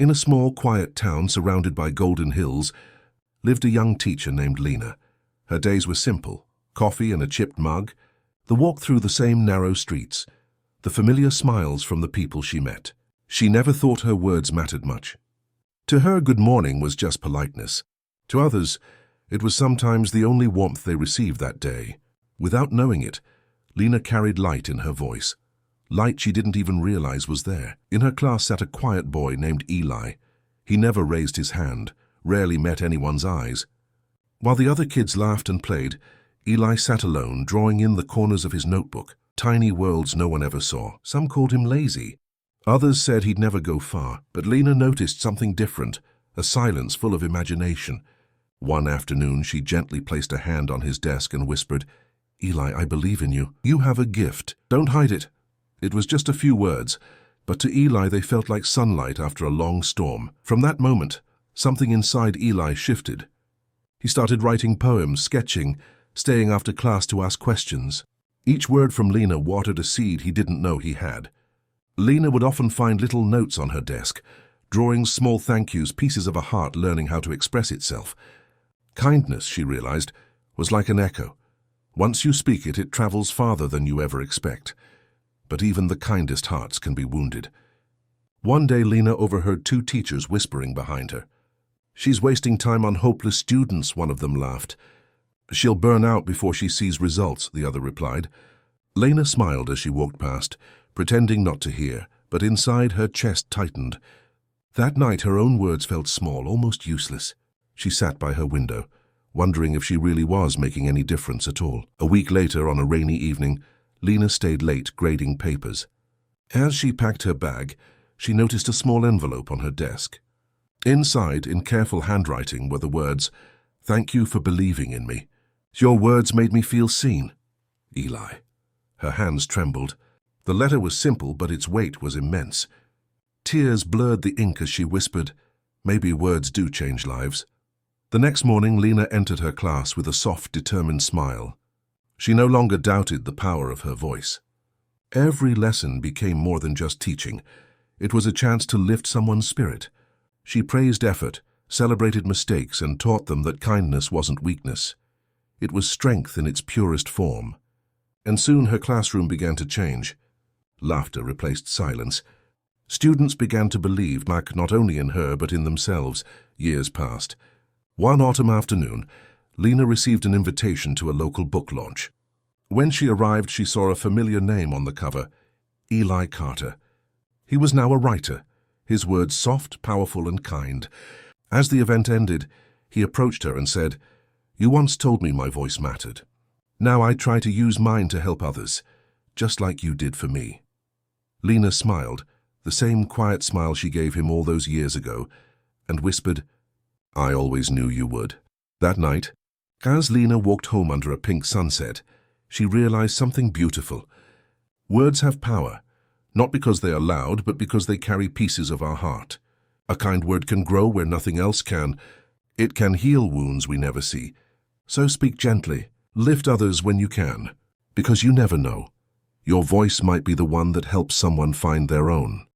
In a small, quiet town surrounded by golden hills lived a young teacher named Lena. Her days were simple: coffee and a chipped mug, the walk through the same narrow streets, the familiar smiles from the people she met. She never thought her words mattered much. To her, good morning was just politeness. To others, it was sometimes the only warmth they received that day. Without knowing it, Lena carried light in her voice. Light she didn't even realize was there. In her class sat a quiet boy named Eli. He never raised his hand, rarely met anyone's eyes. While the other kids laughed and played, Eli sat alone, drawing in the corners of his notebook. Tiny worlds no one ever saw. Some called him lazy. Others said he'd never go far. But Lena noticed something different, a silence full of imagination. One afternoon, she gently placed a hand on his desk and whispered, "Eli, I believe in you. You have a gift. Don't hide it." It was just a few words, but to Eli they felt like sunlight after a long storm. From that moment, something inside Eli shifted. He started writing poems, sketching, staying after class to ask questions. Each word from Lena watered a seed he didn't know he had. Lena would often find little notes on her desk, drawings, small thank yous, pieces of a heart learning how to express itself. Kindness, she realized, was like an echo. Once you speak it, it travels farther than you ever expect. But even the kindest hearts can be wounded. One day Lena overheard two teachers whispering behind her. "She's wasting time on hopeless students," one of them laughed. "She'll burn out before she sees results," the other replied. Lena smiled as she walked past, pretending not to hear, but inside her chest tightened. That night her own words felt small, almost useless. She sat by her window, wondering if she really was making any difference at all. A week later, on a rainy evening, Lena stayed late grading papers. As she packed her bag, she noticed a small envelope on her desk. Inside, in careful handwriting, were the words, "Thank you for believing in me. Your words made me feel seen. Eli." Her hands trembled. The letter was simple, but its weight was immense. Tears blurred the ink as she whispered, "Maybe words do change lives." The next morning, Lena entered her class with a soft, determined smile. She no longer doubted the power of her voice. Every lesson became more than just teaching. It was a chance to lift someone's spirit. She praised effort, celebrated mistakes, and taught them that kindness wasn't weakness. It was strength in its purest form. And soon her classroom began to change. Laughter replaced silence. Students began to believe back not only in her but in themselves. Years passed. One autumn afternoon, Lena received an invitation to a local book launch. When she arrived, she saw a familiar name on the cover, Eli Carter. He was now a writer, his words soft, powerful, and kind. As the event ended, he approached her and said, "You once told me my voice mattered. Now I try to use mine to help others, just like you did for me." Lena smiled, the same quiet smile she gave him all those years ago, and whispered, "I always knew you would." That night, as Lena walked home under a pink sunset, she realized something beautiful. Words have power, not because they are loud, but because they carry pieces of our heart. A kind word can grow where nothing else can. It can heal wounds we never see. So speak gently, lift others when you can, because you never know. Your voice might be the one that helps someone find their own.